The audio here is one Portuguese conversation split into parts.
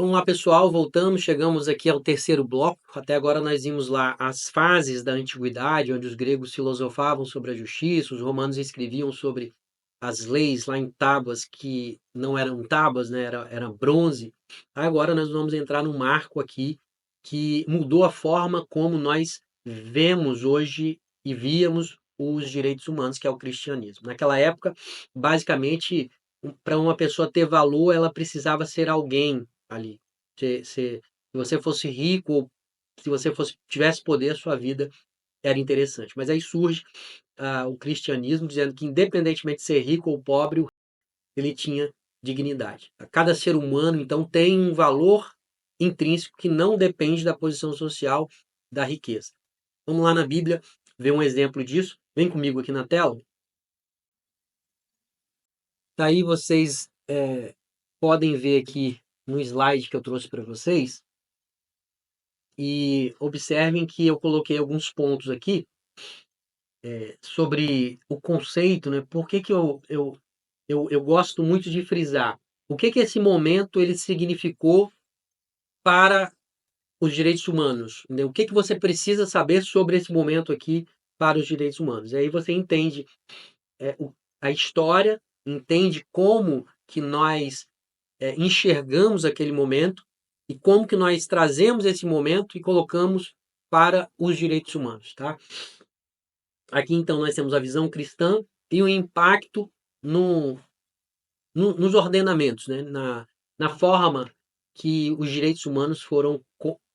Vamos lá, pessoal, voltamos, chegamos aqui ao terceiro bloco. Até agora nós vimos lá as fases da antiguidade, onde os gregos filosofavam sobre a justiça, os romanos escreviam sobre as leis lá em tábuas que não eram tábuas, né? Era bronze. Agora nós vamos entrar num marco aqui que mudou a forma como nós vemos hoje e víamos os direitos humanos, que é o cristianismo. Naquela época, basicamente, para uma pessoa ter valor, ela precisava ser alguém ali. Se você fosse rico ou se você tivesse poder, a sua vida era interessante. Mas aí surge o cristianismo dizendo que, independentemente de ser rico ou pobre, ele tinha dignidade. Cada ser humano, então, tem um valor intrínseco que não depende da posição social, da riqueza. Vamos lá na Bíblia ver um exemplo disso. Vem comigo aqui na tela. Daí vocês podem ver aqui no slide que eu trouxe para vocês. E observem que eu coloquei alguns pontos aqui sobre o conceito, né? Por que que eu gosto muito de frisar? O que que esse momento ele significou para os direitos humanos? Né? O que que você precisa saber sobre esse momento aqui para os direitos humanos? E aí você entende a história, entende como que nós enxergamos aquele momento e como que nós trazemos esse momento e colocamos para os direitos humanos, tá? Aqui então nós temos a visão cristã e o impacto no, nos ordenamentos, né? Na forma que os direitos humanos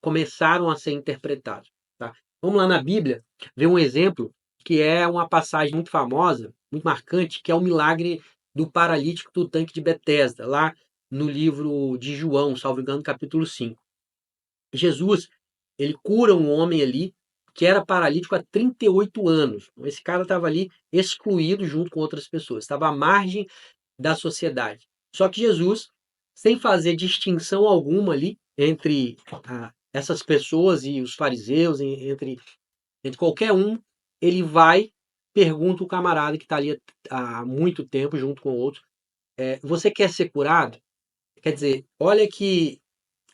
começaram a ser interpretados, tá? Vamos lá na Bíblia ver um exemplo que é uma passagem muito famosa, muito marcante, que é o milagre do paralítico do tanque de Betesda, lá no livro de João, salvo engano, capítulo 5. Jesus, ele cura um homem ali que era paralítico há 38 anos. Esse cara estava ali excluído junto com outras pessoas, estava à margem da sociedade. Só que Jesus, sem fazer distinção alguma ali entre essas pessoas e os fariseus, entre qualquer um, ele vai, pergunta o camarada que está ali há muito tempo junto com o outro, você quer ser curado? Quer dizer, olha que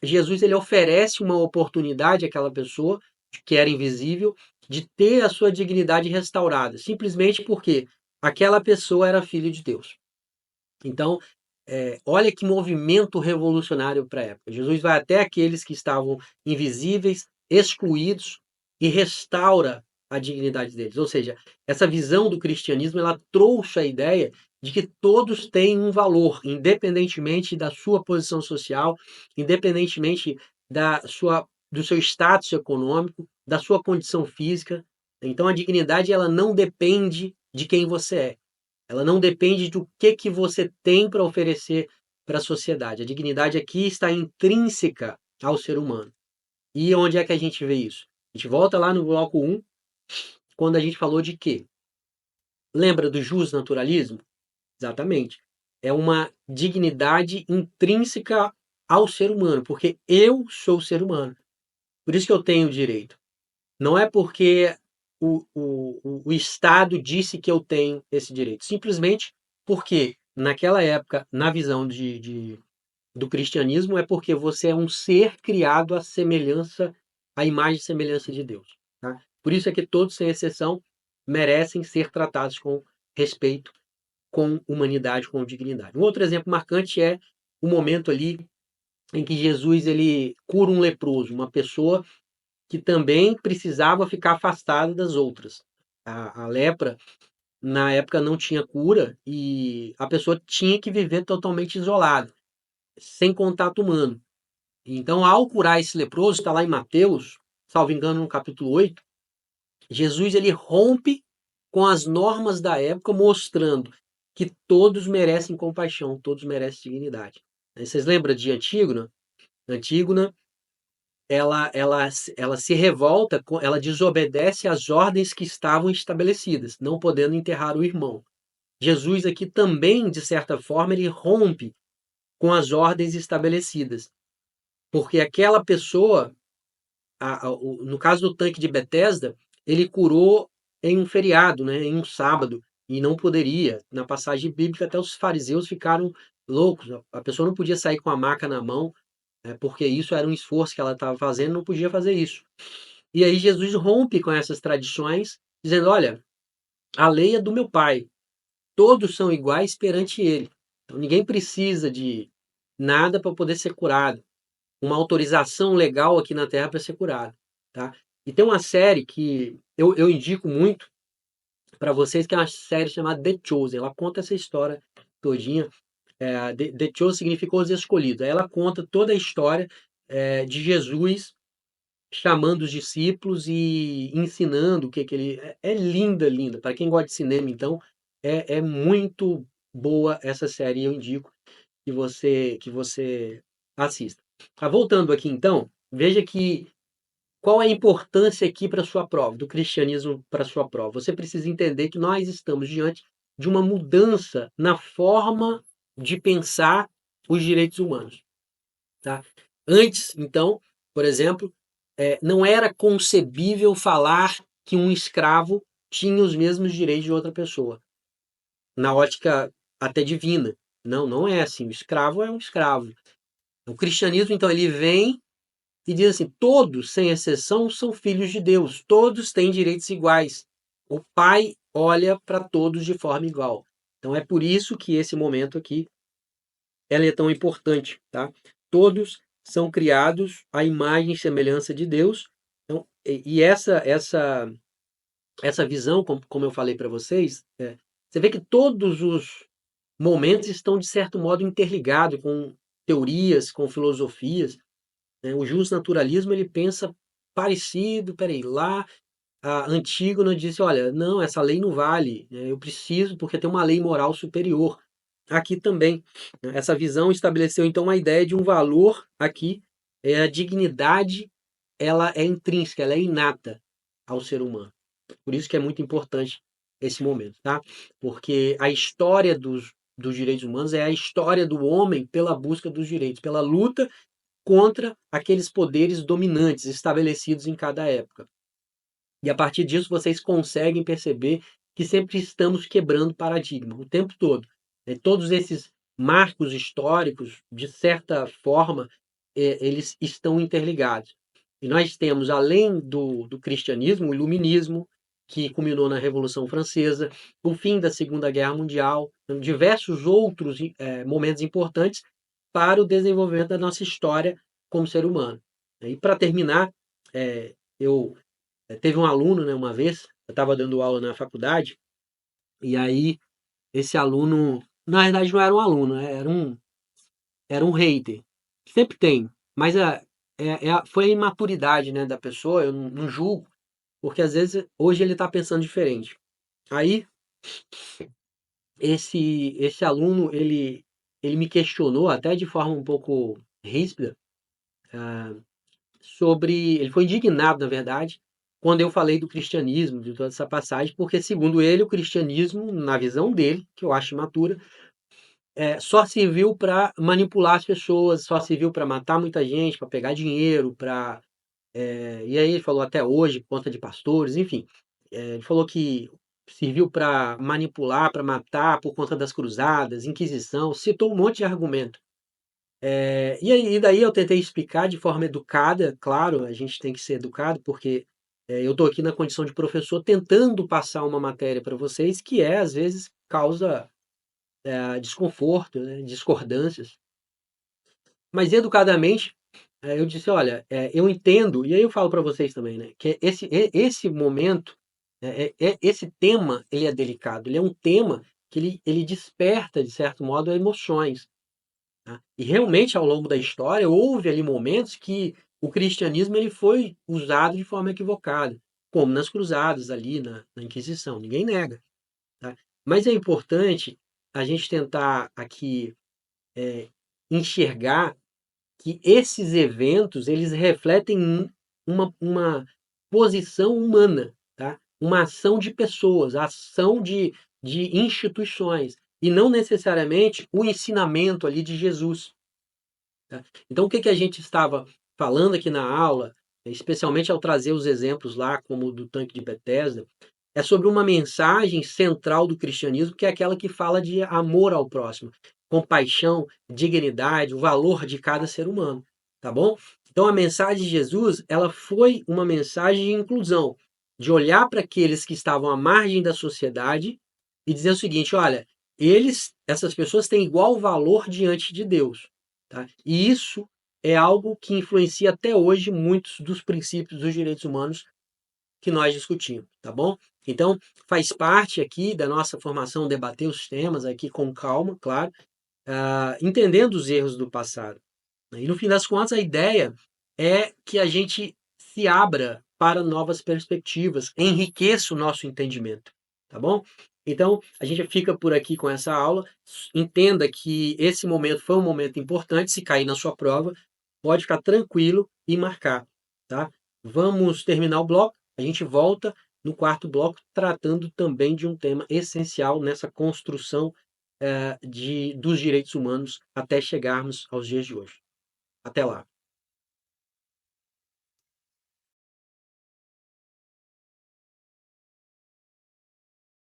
Jesus ele oferece uma oportunidade àquela pessoa que era invisível de ter a sua dignidade restaurada, simplesmente porque aquela pessoa era filho de Deus. Então, olha que movimento revolucionário para a época. Jesus vai até aqueles que estavam invisíveis, excluídos e restaura a dignidade deles. Ou seja, essa visão do cristianismo ela trouxe a ideia de que todos têm um valor, independentemente da sua posição social, independentemente do seu status econômico, da sua condição física. Então, a dignidade ela não depende de quem você é. Ela não depende do que você tem para oferecer para a sociedade. A dignidade aqui está intrínseca ao ser humano. E onde é que a gente vê isso? A gente volta lá no bloco 1, quando a gente falou de quê? Lembra do justnaturalismo? Exatamente. É uma dignidade intrínseca ao ser humano, porque eu sou ser humano. Por isso que eu tenho direito. Não é porque o Estado disse que eu tenho esse direito. Simplesmente porque, naquela época, na visão do cristianismo, é porque você é um ser criado à semelhança, à imagem e semelhança de Deus. Tá? Por isso é que todos, sem exceção, merecem ser tratados com respeito, com humanidade, com dignidade. Um outro exemplo marcante é o momento ali em que Jesus ele cura um leproso, uma pessoa que também precisava ficar afastada das outras. A lepra, na época, não tinha cura e a pessoa tinha que viver totalmente isolada, sem contato humano. Então, ao curar esse leproso, está lá em Mateus, salvo engano, no capítulo 8, Jesus ele rompe com as normas da época, mostrando que todos merecem compaixão, todos merecem dignidade. Vocês lembram de Antígona? Antígona ela se revolta, ela desobedece às ordens que estavam estabelecidas, não podendo enterrar o irmão. Jesus aqui também, de certa forma, ele rompe com as ordens estabelecidas, porque aquela pessoa, no caso do tanque de Betesda, ele curou em um feriado, né, em um sábado, e não poderia. Na passagem bíblica, até os fariseus ficaram loucos. A pessoa não podia sair com a maca na mão né, porque isso era um esforço que ela estava fazendo, não podia fazer isso. E aí Jesus rompe com essas tradições, dizendo: olha, a lei é do meu pai, todos são iguais perante ele. Então ninguém precisa de nada para poder ser curado, uma autorização legal aqui na Terra para ser curado, tá? E tem uma série que eu indico muito para vocês, que é uma série chamada The Chosen. Ela conta essa história todinha. The Chosen significa os escolhidos. Aí ela conta toda a história de Jesus chamando os discípulos e ensinando o que, que ele. É linda, linda. Para quem gosta de cinema, então, é muito boa essa série. Eu indico que você assista. Voltando aqui, então, veja que qual é a importância aqui para sua prova, do cristianismo para sua prova. Você precisa entender que nós estamos diante de uma mudança na forma de pensar os direitos humanos, tá? Antes, então, por exemplo, não era concebível falar que um escravo tinha os mesmos direitos de outra pessoa, na ótica até divina. Não, não é assim. O escravo é um escravo. O cristianismo, então, ele vem e diz assim: todos, sem exceção, são filhos de Deus, todos têm direitos iguais. O Pai olha para todos de forma igual. Então é por isso que esse momento aqui ela é tão importante, tá? Todos são criados à imagem e semelhança de Deus. Então, e essa visão, como eu falei para vocês, você vê que todos os momentos estão de certo modo interligados com teorias, com filosofias, né? O justnaturalismo ele pensa parecido, peraí, lá a Antígona disse, olha, não, essa lei não vale, né? Eu preciso porque tem uma lei moral superior. Aqui também, né? Essa visão estabeleceu então uma ideia de um valor aqui, a dignidade, ela é intrínseca, ela é inata ao ser humano. Por isso que é muito importante esse momento, tá? Porque a história dos direitos humanos é a história do homem pela busca dos direitos, pela luta contra aqueles poderes dominantes estabelecidos em cada época. E a partir disso vocês conseguem perceber que sempre estamos quebrando paradigma o tempo todo. Todos esses marcos históricos, de certa forma, eles estão interligados. E nós temos, além do cristianismo, o iluminismo, que culminou na Revolução Francesa, o fim da Segunda Guerra Mundial, diversos outros momentos importantes para o desenvolvimento da nossa história como ser humano. E para terminar, eu teve um aluno, né, uma vez, eu estava dando aula na faculdade, e aí esse aluno, na verdade não era um aluno, né, era um hater. Sempre tem, mas foi a imaturidade, né, da pessoa, eu não julgo, porque às vezes hoje ele está pensando diferente. Aí esse aluno, ele me questionou até de forma um pouco ríspida, ah, sobre. Ele foi indignado, na verdade, quando eu falei do cristianismo, de toda essa passagem, porque, segundo ele, o cristianismo, na visão dele, que eu acho imatura, só serviu para manipular as pessoas, só serviu para matar muita gente, para pegar dinheiro, para. E aí ele falou até hoje, por conta de pastores, enfim. Ele falou que serviu para manipular, para matar por conta das cruzadas, Inquisição, citou um monte de argumento. E daí eu tentei explicar de forma educada, claro, a gente tem que ser educado, porque eu estou aqui na condição de professor tentando passar uma matéria para vocês que às vezes, causa desconforto, né, discordâncias. Mas educadamente, eu disse, olha, eu entendo, e aí eu falo para vocês também, né, que esse momento, esse tema, ele é delicado, ele é um tema que ele desperta, de certo modo, emoções. Tá? E realmente, ao longo da história, houve ali momentos que o cristianismo ele foi usado de forma equivocada, como nas cruzadas ali, na Inquisição, ninguém nega. Tá? Mas é importante a gente tentar aqui enxergar que esses eventos eles refletem uma posição humana, tá? Uma ação de pessoas, ação de instituições, e não necessariamente o ensinamento ali de Jesus. Tá? Então, o que a gente estava falando aqui na aula, especialmente ao trazer os exemplos lá, como o do tanque de Betesda, é sobre uma mensagem central do cristianismo, que é aquela que fala de amor ao próximo, compaixão, dignidade, o valor de cada ser humano. tá bom? Então a mensagem de Jesus, ela foi uma mensagem de inclusão, de olhar para aqueles que estavam à margem da sociedade e dizer o seguinte, olha, essas pessoas têm igual valor diante de Deus, tá? E isso é algo que influencia até hoje muitos dos princípios dos direitos humanos que nós discutimos, tá bom? Então, faz parte aqui da nossa formação debater os temas aqui com calma, claro, entendendo os erros do passado. E no fim das contas, a ideia é que a gente se abra para novas perspectivas, enriqueça o nosso entendimento, tá bom? Então, a gente fica por aqui com essa aula. Entenda que esse momento foi um momento importante. Se cair na sua prova, pode ficar tranquilo e marcar, tá? Vamos terminar o bloco. A gente volta no quarto bloco, tratando também de um tema essencial nessa construção dos direitos humanos até chegarmos aos dias de hoje. Até lá.